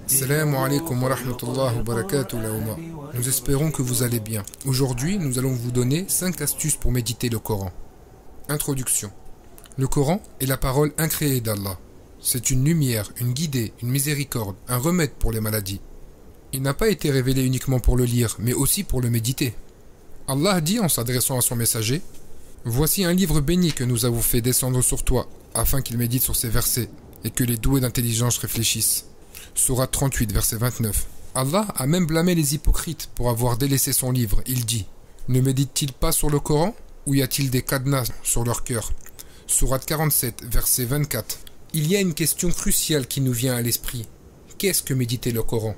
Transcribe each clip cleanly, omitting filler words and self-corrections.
Salam alaikum wa rahmatullahi wa barakatuh. Nous espérons que vous allez bien. Aujourd'hui, nous allons vous donner 5 astuces pour méditer le Coran. Introduction. Le Coran est la parole incréée d'Allah. C'est une lumière, une guidée, une miséricorde, un remède pour les maladies. Il n'a pas été révélé uniquement pour le lire, mais aussi pour le méditer. Allah dit en s'adressant à son messager: Voici un livre béni que nous avons fait descendre sur toi, afin qu'il médite sur ces versets, et que les doués d'intelligence réfléchissent. Sourate 38, verset 29. Allah a même blâmé les hypocrites pour avoir délaissé son livre. Il dit: Ne méditent-ils pas sur le Coran, ou y a-t-il des cadenas sur leur cœur? Sourate 47, verset 24. Il y a une question cruciale qui nous vient à l'esprit. Qu'est-ce que méditer le Coran?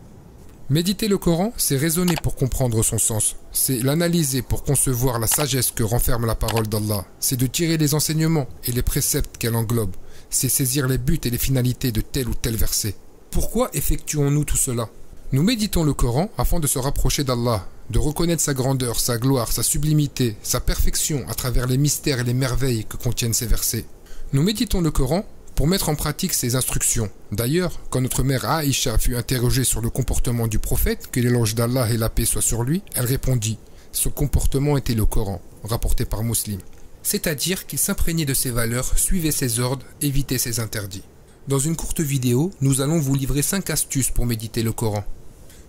Méditer le Coran, c'est raisonner pour comprendre son sens. C'est l'analyser pour concevoir la sagesse que renferme la parole d'Allah. C'est de tirer les enseignements et les préceptes qu'elle englobe. C'est saisir les buts et les finalités de tel ou tel verset. Pourquoi effectuons-nous tout cela? Nous méditons le Coran afin de se rapprocher d'Allah, de reconnaître sa grandeur, sa gloire, sa sublimité, sa perfection à travers les mystères et les merveilles que contiennent ces versets. Nous méditons le Coran pour mettre en pratique ses instructions. D'ailleurs, quand notre mère Aïcha fut interrogée sur le comportement du prophète, que l'éloge d'Allah et la paix soient sur lui, elle répondit: son comportement était le Coran, rapporté par Muslim. C'est-à-dire qu'il s'imprégnait de ses valeurs, suivait ses ordres, évitait ses interdits. Dans une courte vidéo, nous allons vous livrer 5 astuces pour méditer le Coran.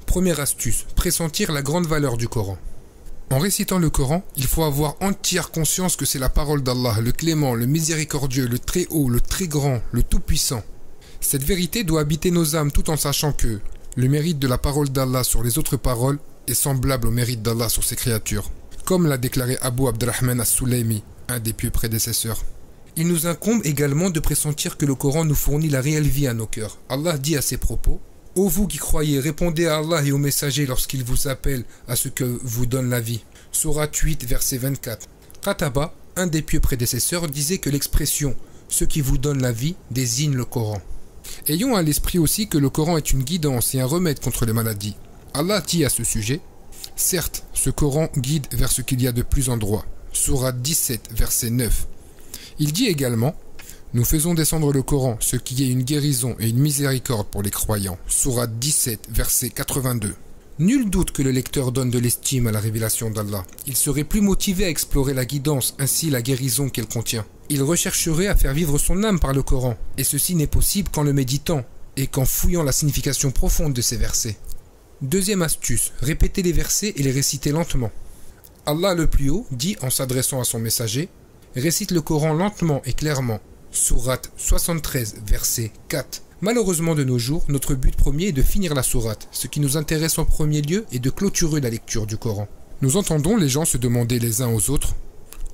Première astuce, pressentir la grande valeur du Coran. En récitant le Coran, il faut avoir entière conscience que c'est la parole d'Allah, le clément, le miséricordieux, le très haut, le très grand, le tout-puissant. Cette vérité doit habiter nos âmes tout en sachant que le mérite de la parole d'Allah sur les autres paroles est semblable au mérite d'Allah sur ses créatures, comme l'a déclaré Abu Abdurrahman as-Sulaymi, un des pieux prédécesseurs. Il nous incombe également de pressentir que le Coran nous fournit la réelle vie à nos cœurs. Allah dit à ses propos: Ô vous qui croyez, répondez à Allah et au messager lorsqu'il vous appelle à ce que vous donne la vie. Sourate 8, verset 24. Qataba, un des pieux prédécesseurs, disait que l'expression « ce qui vous donne la vie » désigne le Coran. Ayons à l'esprit aussi que le Coran est une guidance et un remède contre les maladies. Allah dit à ce sujet: Certes, ce Coran guide vers ce qu'il y a de plus en droit. Sourate 17, verset 9. Il dit également: Nous faisons descendre le Coran, ce qui est une guérison et une miséricorde pour les croyants. Sourate 17, verset 82. Nul doute que le lecteur donne de l'estime à la révélation d'Allah. Il serait plus motivé à explorer la guidance, ainsi la guérison qu'elle contient. Il rechercherait à faire vivre son âme par le Coran, et ceci n'est possible qu'en le méditant, et qu'en fouillant la signification profonde de ces versets. Deuxième astuce, répéter les versets et les réciter lentement. Allah le plus haut dit en s'adressant à son messager: Récite le Coran lentement et clairement. Sourate 73, verset 4. Malheureusement de nos jours, notre but premier est de finir la sourate. Ce qui nous intéresse en premier lieu est de clôturer la lecture du Coran. Nous entendons les gens se demander les uns aux autres: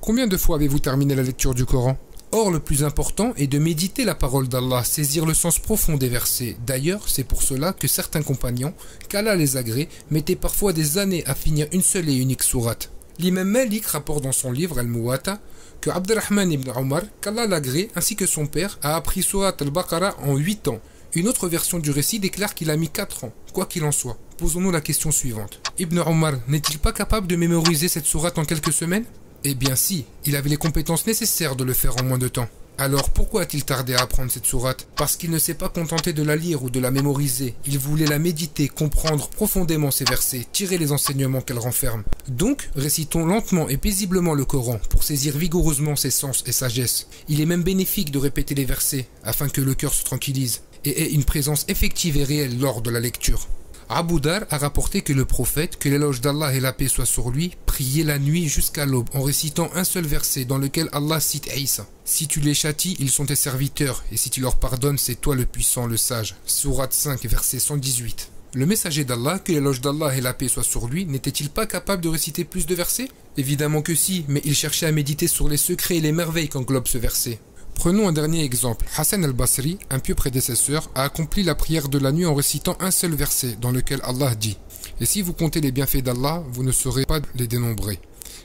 Combien de fois avez-vous terminé la lecture du Coran? Or, le plus important est de méditer la parole d'Allah, saisir le sens profond des versets. D'ailleurs, c'est pour cela que certains compagnons, qu'Allah les agrée, mettaient parfois des années à finir une seule et unique sourate. L'imam Malik rapporte dans son livre Al-Muwatta que Abdurrahman ibn Omar, qu'Allah l'agrée, ainsi que son père, a appris Surat al-Baqarah en 8 ans. Une autre version du récit déclare qu'il a mis 4 ans. Quoi qu'il en soit, posons-nous la question suivante. Ibn Omar n'est-il pas capable de mémoriser cette sourate en quelques semaines? Eh bien si, il avait les compétences nécessaires de le faire en moins de temps. Alors pourquoi a-t-il tardé à apprendre cette sourate? Parce qu'il ne s'est pas contenté de la lire ou de la mémoriser. Il voulait la méditer, comprendre profondément ses versets, tirer les enseignements qu'elle renferme. Donc, récitons lentement et paisiblement le Coran pour saisir vigoureusement ses sens et sagesse. Il est même bénéfique de répéter les versets afin que le cœur se tranquillise et ait une présence effective et réelle lors de la lecture. Abu Dar a rapporté que le prophète, que l'éloge d'Allah et la paix soient sur lui, priait la nuit jusqu'à l'aube en récitant un seul verset dans lequel Allah cite Isa. Si tu les châties, ils sont tes serviteurs, et si tu leur pardonnes, c'est toi le puissant, le sage. Sourate 5, verset 118. Le messager d'Allah, que l'éloge d'Allah et la paix soient sur lui, n'était-il pas capable de réciter plus de versets? Évidemment que si, mais il cherchait à méditer sur les secrets et les merveilles qu'englobe ce verset. Prenons un dernier exemple. Hassan al-Basri, un pieux prédécesseur, a accompli la prière de la nuit en récitant un seul verset dans lequel Allah dit: Et si vous comptez les bienfaits d'Allah, vous ne saurez pas les dénombrer.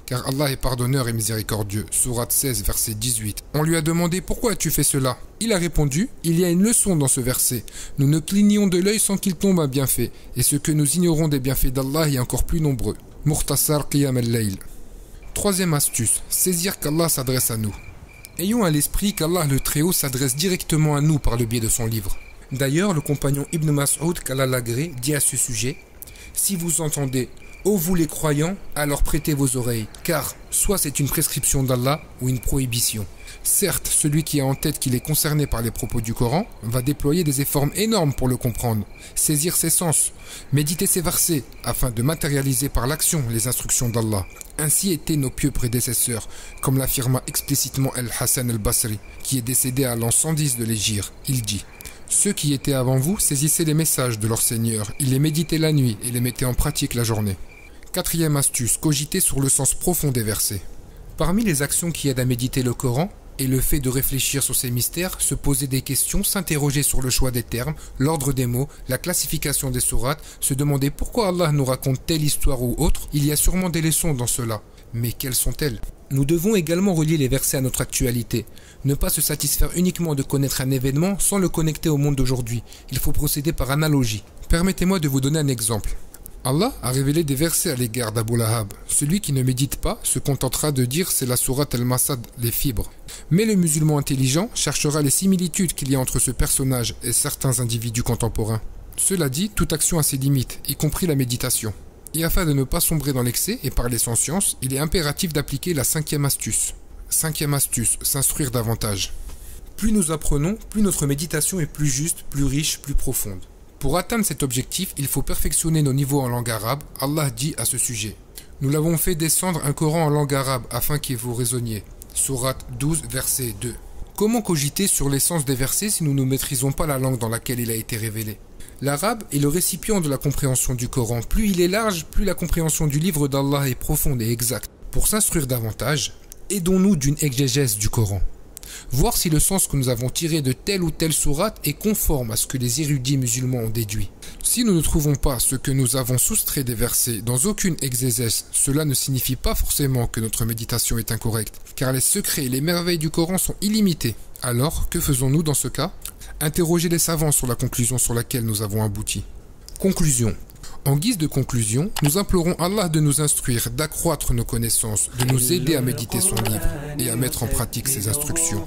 Car Allah est pardonneur et miséricordieux. Sourate 16, verset 18. On lui a demandé: Pourquoi as-tu fait cela? Il a répondu: Il y a une leçon dans ce verset. Nous ne clignons de l'œil sans qu'il tombe un bienfait. Et ce que nous ignorons des bienfaits d'Allah est encore plus nombreux. Mukhtasar Qiyam al-Layl. Troisième astuce, saisir qu'Allah s'adresse à nous. Ayons à l'esprit qu'Allah le Très-Haut s'adresse directement à nous par le biais de son livre. D'ailleurs, le compagnon Ibn Mas'ud qu'Allah l'agrée dit à ce sujet: si vous entendez, ô vous les croyants, alors prêtez vos oreilles, car soit c'est une prescription d'Allah ou une prohibition. Certes, celui qui a en tête qu'il est concerné par les propos du Coran va déployer des efforts énormes pour le comprendre, saisir ses sens, méditer ses versets, afin de matérialiser par l'action les instructions d'Allah. Ainsi étaient nos pieux prédécesseurs, comme l'affirma explicitement Al-Hassan al-Basri, qui est décédé à l'an 110 de l'Hégire. Il dit: ceux qui étaient avant vous saisissaient les messages de leur Seigneur, ils les méditaient la nuit et les mettaient en pratique la journée. Quatrième astuce, cogiter sur le sens profond des versets. Parmi les actions qui aident à méditer le Coran, et le fait de réfléchir sur ses mystères, se poser des questions, s'interroger sur le choix des termes, l'ordre des mots, la classification des sourates, se demander pourquoi Allah nous raconte telle histoire ou autre, il y a sûrement des leçons dans cela. Mais quelles sont-elles? Nous devons également relier les versets à notre actualité. Ne pas se satisfaire uniquement de connaître un événement sans le connecter au monde d'aujourd'hui. Il faut procéder par analogie. Permettez-moi de vous donner un exemple. Allah a révélé des versets à l'égard d'Abu Lahab. Celui qui ne médite pas se contentera de dire c'est la sourate Al-Masad, les fibres. Mais le musulman intelligent cherchera les similitudes qu'il y a entre ce personnage et certains individus contemporains. Cela dit, toute action a ses limites, y compris la méditation. Et afin de ne pas sombrer dans l'excès et parler sans science, il est impératif d'appliquer la cinquième astuce. Cinquième astuce, s'instruire davantage. Plus nous apprenons, plus notre méditation est plus juste, plus riche, plus profonde. Pour atteindre cet objectif, il faut perfectionner nos niveaux en langue arabe. Allah dit à ce sujet: nous l'avons fait descendre un Coran en langue arabe afin qu'il vous raisonniez. Sourate 12, verset 2. Comment cogiter sur l'essence des versets si nous ne maîtrisons pas la langue dans laquelle il a été révélé? L'arabe est le récipient de la compréhension du Coran. Plus il est large, plus la compréhension du livre d'Allah est profonde et exacte. Pour s'instruire davantage, aidons-nous d'une exégèse du Coran. Voir si le sens que nous avons tiré de telle ou telle sourate est conforme à ce que les érudits musulmans ont déduit. Si nous ne trouvons pas ce que nous avons soustrait des versets dans aucune exégèse, cela ne signifie pas forcément que notre méditation est incorrecte, car les secrets et les merveilles du Coran sont illimités. Alors, que faisons-nous dans ce cas? Interroger les savants sur la conclusion sur laquelle nous avons abouti. Conclusion. En guise de conclusion, nous implorons Allah de nous instruire, d'accroître nos connaissances, de nous aider à méditer son livre et à mettre en pratique ses instructions.